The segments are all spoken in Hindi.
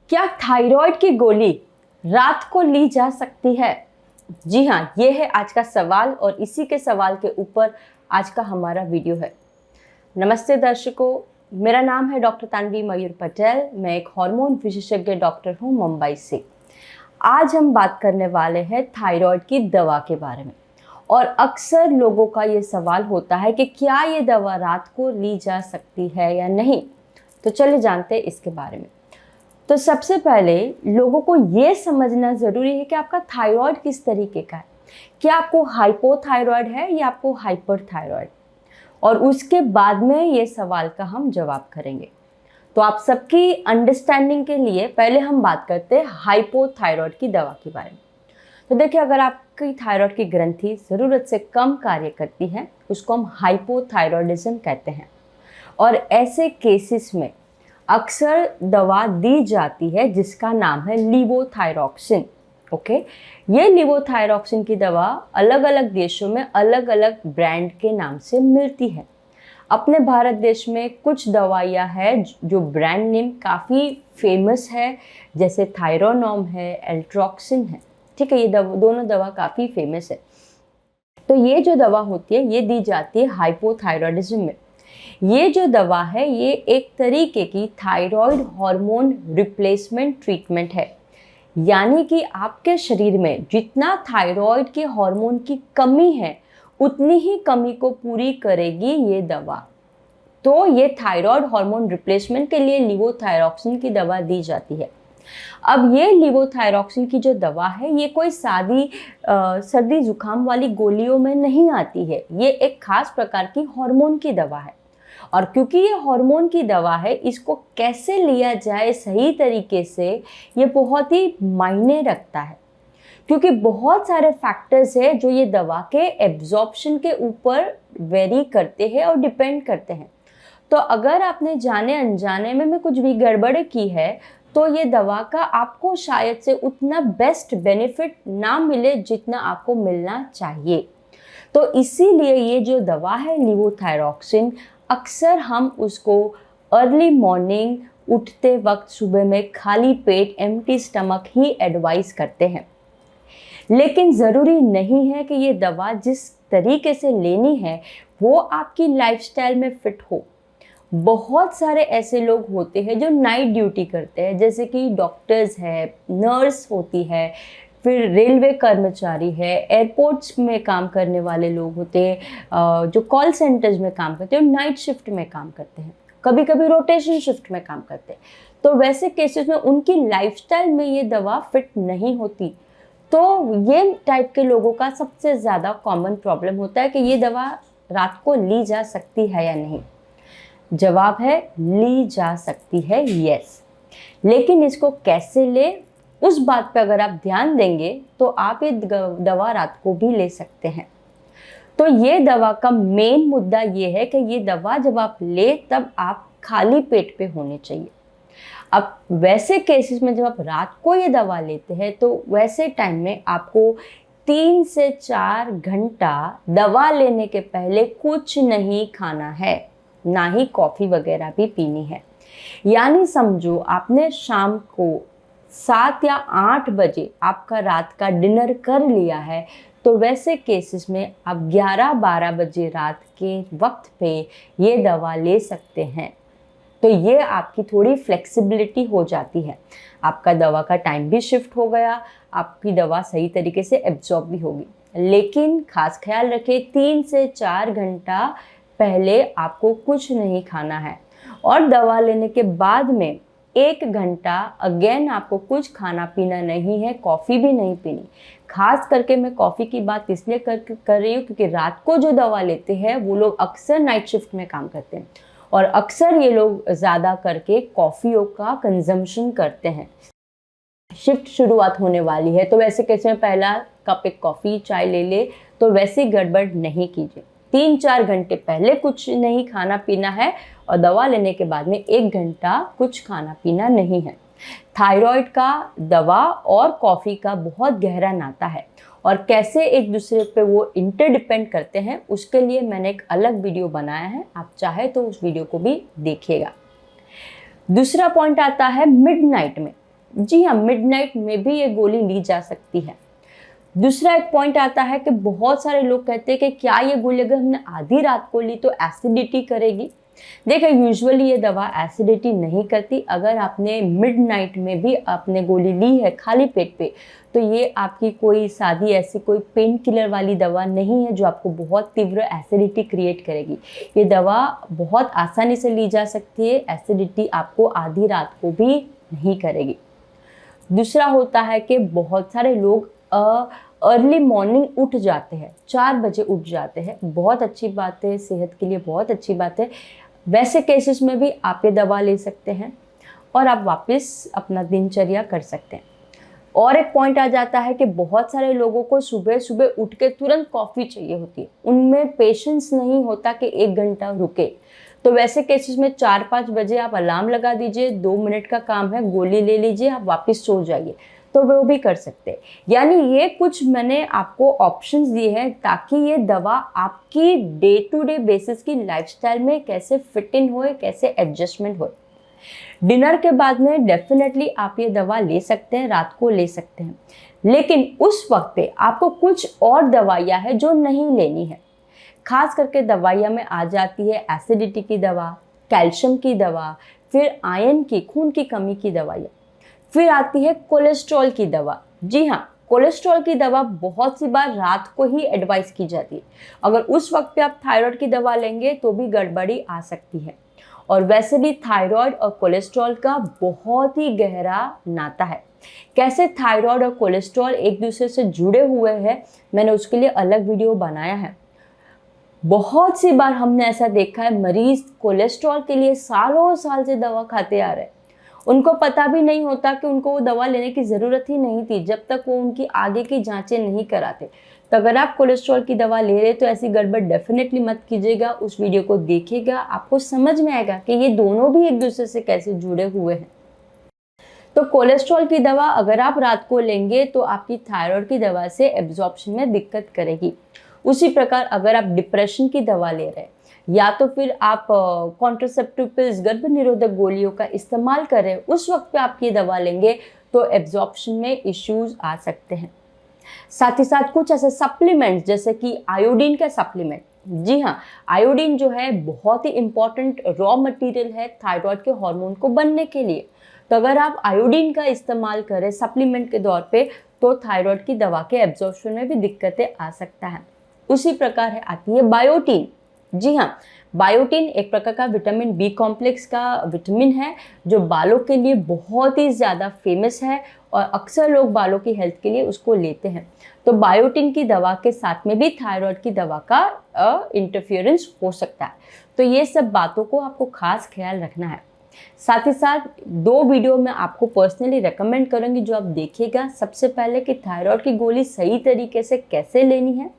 क्या थायराइड की गोली रात को ली जा सकती है? जी हाँ, ये है आज का सवाल और इसी के सवाल के ऊपर आज का हमारा वीडियो है। नमस्ते दर्शकों, मेरा नाम है डॉक्टर तानवी मयूर पटेल। मैं एक हार्मोन विशेषज्ञ डॉक्टर हूँ मुंबई से। आज हम बात करने वाले हैं थायराइड की दवा के बारे में। और अक्सर लोगों का ये सवाल होता है कि क्या ये दवा रात को ली जा सकती है या नहीं। तो चलिए जानते हैं इसके बारे में। तो सबसे पहले लोगों को ये समझना ज़रूरी है कि आपका थायराइड किस तरीके का है। क्या आपको हाइपोथायराइड है या आपको हाइपरथायराइड, और उसके बाद में ये सवाल का हम जवाब करेंगे। तो आप सबकी अंडरस्टैंडिंग के लिए पहले हम बात करते हैं हाइपोथायराइड की दवा के बारे में। तो देखिए, अगर आपकी थायराइड की ग्रंथि ज़रूरत से कम कार्य करती है, उसको हम हाइपोथायराइडिज्म कहते हैं। और ऐसे केसेस में अक्सर दवा दी जाती है जिसका नाम है लीवोथायरॉक्सिन। ओके, ये लीवोथायरॉक्सिन की दवा अलग अलग देशों में अलग अलग ब्रांड के नाम से मिलती है। अपने भारत देश में कुछ दवाइयाँ हैं जो ब्रांड नेम काफ़ी फेमस है, जैसे थायरोनॉम है, एल्ट्रॉक्सिन है। ठीक है, ये दोनों दवा काफ़ी फेमस है। तो ये जो दवा होती है ये दी जाती है हाइपोथायराइडिज्म में। ये जो दवा है ये एक तरीके की थायराइड हार्मोन रिप्लेसमेंट ट्रीटमेंट है, यानी कि आपके शरीर में जितना थायराइड के हार्मोन की कमी है उतनी ही कमी को पूरी करेगी ये दवा। तो ये थायराइड हार्मोन रिप्लेसमेंट के लिए लीवोथायरॉक्सिन की दवा दी जाती है। अब ये लीवोथायरॉक्सिन की जो दवा है ये कोई सादी सर्दी जुकाम वाली गोलियों में नहीं आती है। ये एक खास प्रकार की हार्मोन की दवा है। और क्योंकि ये हार्मोन की दवा है, इसको कैसे लिया जाए सही तरीके से ये बहुत ही मायने रखता है, क्योंकि बहुत सारे फैक्टर्स हैं जो ये दवा के एब्जॉर्प्शन के ऊपर वेरी करते हैं और डिपेंड करते हैं। तो अगर आपने जाने अनजाने में कुछ भी गड़बड़ की है तो ये दवा का आपको शायद से उतना बेस्ट बेनिफिट ना मिले जितना आपको मिलना चाहिए। तो इसीलिए ये जो दवा है लीवोथायरॉक्सिन, अक्सर हम उसको अर्ली मॉर्निंग उठते वक्त सुबह में खाली पेट एम्प्टी स्टमक ही एडवाइस करते हैं। लेकिन ज़रूरी नहीं है कि ये दवा जिस तरीके से लेनी है वो आपकी लाइफस्टाइल में फिट हो। बहुत सारे ऐसे लोग होते हैं जो नाइट ड्यूटी करते हैं, जैसे कि डॉक्टर्स है, नर्स होती है, फिर रेलवे कर्मचारी है, एयरपोर्ट्स में काम करने वाले लोग होते हैं, जो कॉल सेंटर्स में काम करते हैं, नाइट शिफ्ट में काम करते हैं, कभी कभी रोटेशन शिफ्ट में काम करते हैं। तो वैसे केसेस में उनकी लाइफस्टाइल में ये दवा फिट नहीं होती। तो ये टाइप के लोगों का सबसे ज़्यादा कॉमन प्रॉब्लम होता है कि ये दवा रात को ली जा सकती है या नहीं। जवाब है ली जा सकती है, यस। लेकिन इसको कैसे ले, उस बात पे अगर आप ध्यान देंगे तो आप ये दवा रात को भी ले सकते हैं। तो ये दवा का मेन मुद्दा ये है कि ये दवा जब आप ले तब आप खाली पेट पे होने चाहिए। अब वैसे केसेस में जब आप रात को ये दवा लेते हैं तो वैसे टाइम में आपको 3 से 4 घंटा दवा लेने के पहले कुछ नहीं खाना है, ना ही कॉफ़ी वगैरह भी पीनी है। यानी समझो आपने शाम को 7 या 8 बजे आपका रात का डिनर कर लिया है, तो वैसे केसेस में आप 11-12 बजे रात के वक्त पे ये दवा ले सकते हैं। तो ये आपकी थोड़ी फ्लेक्सिबिलिटी हो जाती है, आपका दवा का टाइम भी शिफ्ट हो गया, आपकी दवा सही तरीके से एब्जॉर्ब भी होगी। लेकिन खास ख्याल रखें, 3 से 4 घंटा पहले आपको कुछ नहीं खाना है, और दवा लेने के बाद में 1 घंटा अगेन आपको कुछ खाना पीना नहीं है, कॉफ़ी भी नहीं पीनी। खास करके मैं कॉफ़ी की बात इसलिए कर रही हूँ क्योंकि रात को जो दवा लेते हैं वो लोग अक्सर नाइट शिफ्ट में काम करते हैं, और अक्सर ये लोग ज़्यादा करके कॉफ़ियों का कंजम्पशन करते हैं। शिफ्ट शुरुआत होने वाली है तो वैसे कैसे में पहला कप एक कॉफ़ी चाय ले ले, तो वैसे गड़बड़ नहीं कीजिए। 3-4 घंटे पहले कुछ नहीं खाना पीना है, और दवा लेने के बाद में 1 घंटा कुछ खाना पीना नहीं है। थायराइड का दवा और कॉफ़ी का बहुत गहरा नाता है, और कैसे एक दूसरे पे वो इंटरडिपेंड करते हैं उसके लिए मैंने एक अलग वीडियो बनाया है, आप चाहे तो उस वीडियो को भी देखिएगा। दूसरा पॉइंट आता है मिडनाइट में। जी हाँ, मिडनाइट में भी ये गोली ली जा सकती है। दूसरा एक पॉइंट आता है कि बहुत सारे लोग कहते हैं कि क्या ये गोली अगर हमने आधी रात को ली तो एसिडिटी करेगी। देखिए, यूजुअली ये दवा एसिडिटी नहीं करती। अगर आपने मिडनाइट में भी आपने गोली ली है खाली पेट पे, तो ये आपकी कोई सादी ऐसी कोई पेन किलर वाली दवा नहीं है जो आपको बहुत तीव्र एसिडिटी क्रिएट करेगी। ये दवा बहुत आसानी से ली जा सकती है, एसिडिटी आपको आधी रात को भी नहीं करेगी। दूसरा होता है कि बहुत सारे लोग अर्ली मॉर्निंग उठ जाते हैं, 4 बजे उठ जाते हैं। बहुत अच्छी बात है, सेहत के लिए बहुत अच्छी बात है। वैसे केसेस में भी आप ये दवा ले सकते हैं और आप वापस अपना दिनचर्या कर सकते हैं। और एक पॉइंट आ जाता है कि बहुत सारे लोगों को सुबह सुबह उठ के तुरंत कॉफ़ी चाहिए होती है, उनमें पेशेंस नहीं होता कि 1 घंटा रुके। तो वैसे केसेस में 4-5 बजे आप अलार्म लगा दीजिए, 2 मिनट का काम है, गोली ले लीजिए, आप वापस सो जाइए, तो वो भी कर सकते हैं। यानी ये कुछ मैंने आपको ऑप्शंस दिए हैं ताकि ये दवा आपकी डे टू डे बेसिस की लाइफस्टाइल में कैसे फिट इन होए, कैसे एडजस्टमेंट होए। डिनर के बाद में डेफिनेटली आप ये दवा ले सकते हैं, रात को ले सकते हैं, लेकिन उस वक्त पे आपको कुछ और दवाइयाँ हैं जो नहीं लेनी है। खास करके दवाइयाँ में आ जाती है एसिडिटी की दवा, कैल्शियम की दवा, फिर आयरन की, खून की कमी की दवाइयाँ, फिर आती है कोलेस्ट्रॉल की दवा। जी हाँ, कोलेस्ट्रॉल की दवा बहुत सी बार रात को ही एडवाइस की जाती है। अगर उस वक्त पे आप थायराइड की दवा लेंगे तो भी गड़बड़ी आ सकती है। और वैसे भी थायराइड और कोलेस्ट्रॉल का बहुत ही गहरा नाता है। कैसे थायराइड और कोलेस्ट्रॉल एक दूसरे से जुड़े हुए हैं, मैंने उसके लिए अलग वीडियो बनाया है। बहुत सी बार हमने ऐसा देखा है, मरीज कोलेस्ट्रॉल के लिए सालों साल से दवा खाते आ रहे हैं, उनको पता भी नहीं होता कि उनको वो दवा लेने की ज़रूरत ही नहीं थी जब तक वो उनकी आगे की जांचें नहीं कराते। तो अगर आप कोलेस्ट्रॉल की दवा ले रहे तो ऐसी गड़बड़ डेफिनेटली मत कीजिएगा। उस वीडियो को देखिएगा, आपको समझ में आएगा कि ये दोनों भी एक दूसरे से कैसे जुड़े हुए हैं। तो कोलेस्ट्रॉल की दवा अगर आप रात को लेंगे तो आपकी थायराइड की दवा से एब्जॉर्प्शन में दिक्कत करेगी। उसी प्रकार अगर आप डिप्रेशन की दवा ले रहे हैं या तो फिर आप कॉन्ट्रासेप्टिव पिल्स, गर्भ निरोधक गोलियों का इस्तेमाल कर रहे हैं, उस वक्त पे आप ये दवा लेंगे तो एब्जॉर्प्शन में इश्यूज आ सकते हैं। साथ ही साथ कुछ ऐसे सप्लीमेंट्स जैसे कि आयोडीन का सप्लीमेंट, जी हाँ, आयोडीन जो है बहुत ही इंपॉर्टेंट रॉ मटेरियल है थायराइड के हार्मोन को बनने के लिए। तो अगर आप आयोडीन का इस्तेमाल करें सप्लीमेंट के तौर पे तो थायराइड की दवा के एब्जॉर्प्शन में भी दिक्कतें आ सकता है। उसी प्रकार है आती है बायोटीन। जी हाँ, बायोटीन एक प्रकार का विटामिन बी कॉम्प्लेक्स का विटामिन है जो बालों के लिए बहुत ही ज़्यादा फेमस है और अक्सर लोग बालों की हेल्थ के लिए उसको लेते हैं। तो बायोटीन की दवा के साथ में भी थायराइड की दवा का इंटरफेरेंस हो सकता है। तो ये सब बातों को आपको खास ख्याल रखना है। साथ ही साथ 2 वीडियो मैं आपको पर्सनली रेकमेंड करूँगी जो आप देखिएगा। सबसे पहले कि थायराइड की गोली सही तरीके से कैसे लेनी है,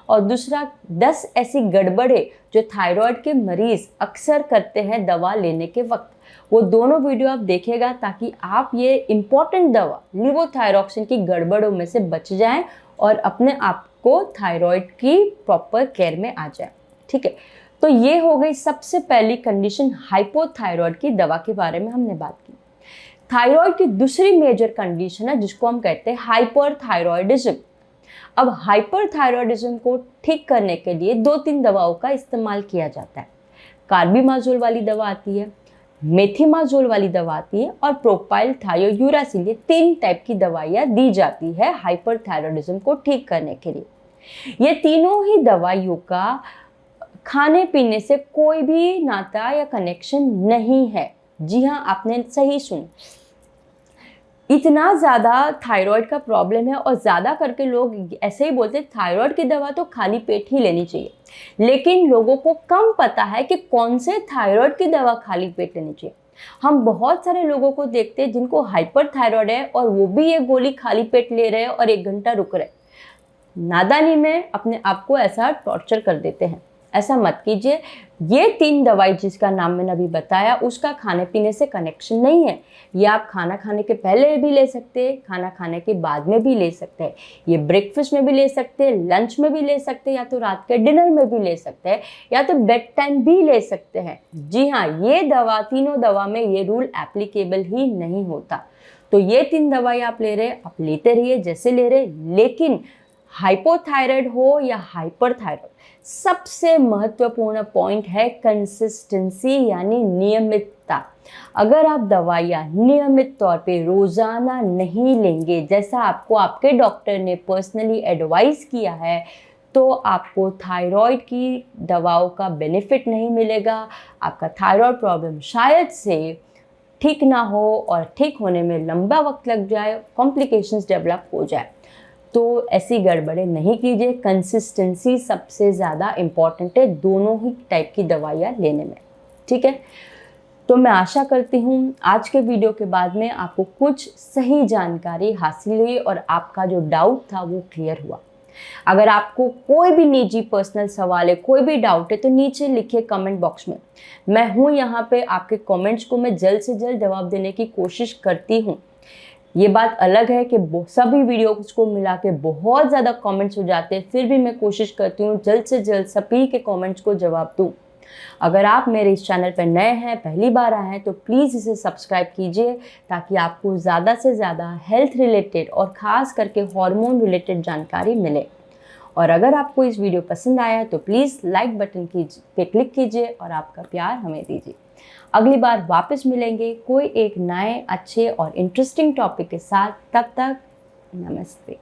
और दूसरा 10 ऐसी गड़बड़े जो थायराइड के मरीज अक्सर करते हैं दवा लेने के वक्त। वो दोनों वीडियो आप देखिएगा ताकि आप ये इम्पॉर्टेंट दवा लिवोथायरॉक्सिन की गड़बड़ों में से बच जाएं और अपने आप को थायराइड की प्रॉपर केयर में आ जाए। ठीक है, तो ये हो गई सबसे पहली कंडीशन, हाइपोथायराइड की दवा के बारे में हमने बात की। थायराइड की दूसरी मेजर कंडीशन है जिसको हम कहते हैं हाइपरथायरॉयडिज्म। अब हाइपरथायरॉयडिज्म को ठीक करने के लिए 2-3 दवाओं का इस्तेमाल किया जाता है। कार्बिमाजोल वाली दवा आती है, मेथिमाजोल वाली दवा आती है और प्रोपाइल थायोयूरासिल, ये 3 टाइप की दवाइयाँ दी जाती है हाइपरथायरॉयडिज्म को ठीक करने के लिए। ये तीनों ही दवाइयों का खाने पीने से कोई भी नाता या कनेक्शन नहीं है। जी हाँ, आपने सही सुना। इतना ज़्यादा थायराइड का प्रॉब्लम है और ज़्यादा करके लोग ऐसे ही बोलते हैं थायराइड की दवा तो खाली पेट ही लेनी चाहिए, लेकिन लोगों को कम पता है कि कौन से थायराइड की दवा खाली पेट लेनी चाहिए। हम बहुत सारे लोगों को देखते हैं जिनको हाइपरथायराइड है और वो भी ये गोली खाली पेट ले रहे हैं और 1 घंटा रुक रहे, नादानी में अपने आप को ऐसा टॉर्चर कर देते हैं। ऐसा मत कीजिए। ये 3 दवाई जिसका नाम मैंने अभी बताया उसका खाने पीने से कनेक्शन नहीं है। ये आप खाना खाने के पहले भी ले सकते हैं, खाना खाने के बाद में भी ले सकते हैं, ये ब्रेकफास्ट में भी ले सकते हैं, लंच में भी ले सकते हैं, या तो रात के डिनर में भी ले सकते हैं, या तो बेड टाइम भी ले सकते हैं। जी हाँ, ये दवा, तीनों दवा में ये रूल एप्लीकेबल ही नहीं होता। तो ये 3 दवाई आप ले रहे, आप लेते रहिए जैसे ले रहे, लेकिन हाइपोथायराइड हो या हाइपरथायराइड, सबसे महत्वपूर्ण पॉइंट है कंसिस्टेंसी यानी नियमितता। अगर आप दवाइयाँ नियमित तौर पे रोज़ाना नहीं लेंगे, जैसा आपको आपके डॉक्टर ने पर्सनली एडवाइस किया है, तो आपको थायराइड की दवाओं का बेनिफिट नहीं मिलेगा। आपका थायराइड प्रॉब्लम शायद से ठीक ना हो और ठीक होने में लंबा वक्त लग जाए, कॉम्प्लिकेशंस डेवलप हो जाए। तो ऐसी गड़बड़ें नहीं कीजिए। कंसिस्टेंसी सबसे ज़्यादा इम्पॉर्टेंट है दोनों ही टाइप की दवाइयाँ लेने में, ठीक है। तो मैं आशा करती हूँ आज के वीडियो के बाद में आपको कुछ सही जानकारी हासिल हुई और आपका जो डाउट था वो क्लियर हुआ। अगर आपको कोई भी निजी पर्सनल सवाल है, कोई भी डाउट है, तो नीचे लिखिए कमेंट बॉक्स में। मैं हूँ यहाँ पे, आपके कमेंट्स को मैं जल्द से जल्द जवाब देने की कोशिश करती हूँ। ये बात अलग है कि सभी वीडियोज़ को मिला के बहुत ज़्यादा कमेंट्स हो जाते हैं, फिर भी मैं कोशिश करती हूँ जल्द से जल्द सभी के कमेंट्स को जवाब दूँ। अगर आप मेरे इस चैनल पर नए हैं, पहली बार आए हैं, तो प्लीज़ इसे सब्सक्राइब कीजिए ताकि आपको ज़्यादा से ज़्यादा हेल्थ रिलेटेड और ख़ास करके हार्मोन रिलेटेड जानकारी मिले। और अगर आपको इस वीडियो पसंद आया तो प्लीज़ लाइक बटन पे क्लिक कीजिए और आपका प्यार हमें दीजिए। अगली बार वापस मिलेंगे कोई एक नए अच्छे और इंटरेस्टिंग टॉपिक के साथ। तब तक नमस्ते।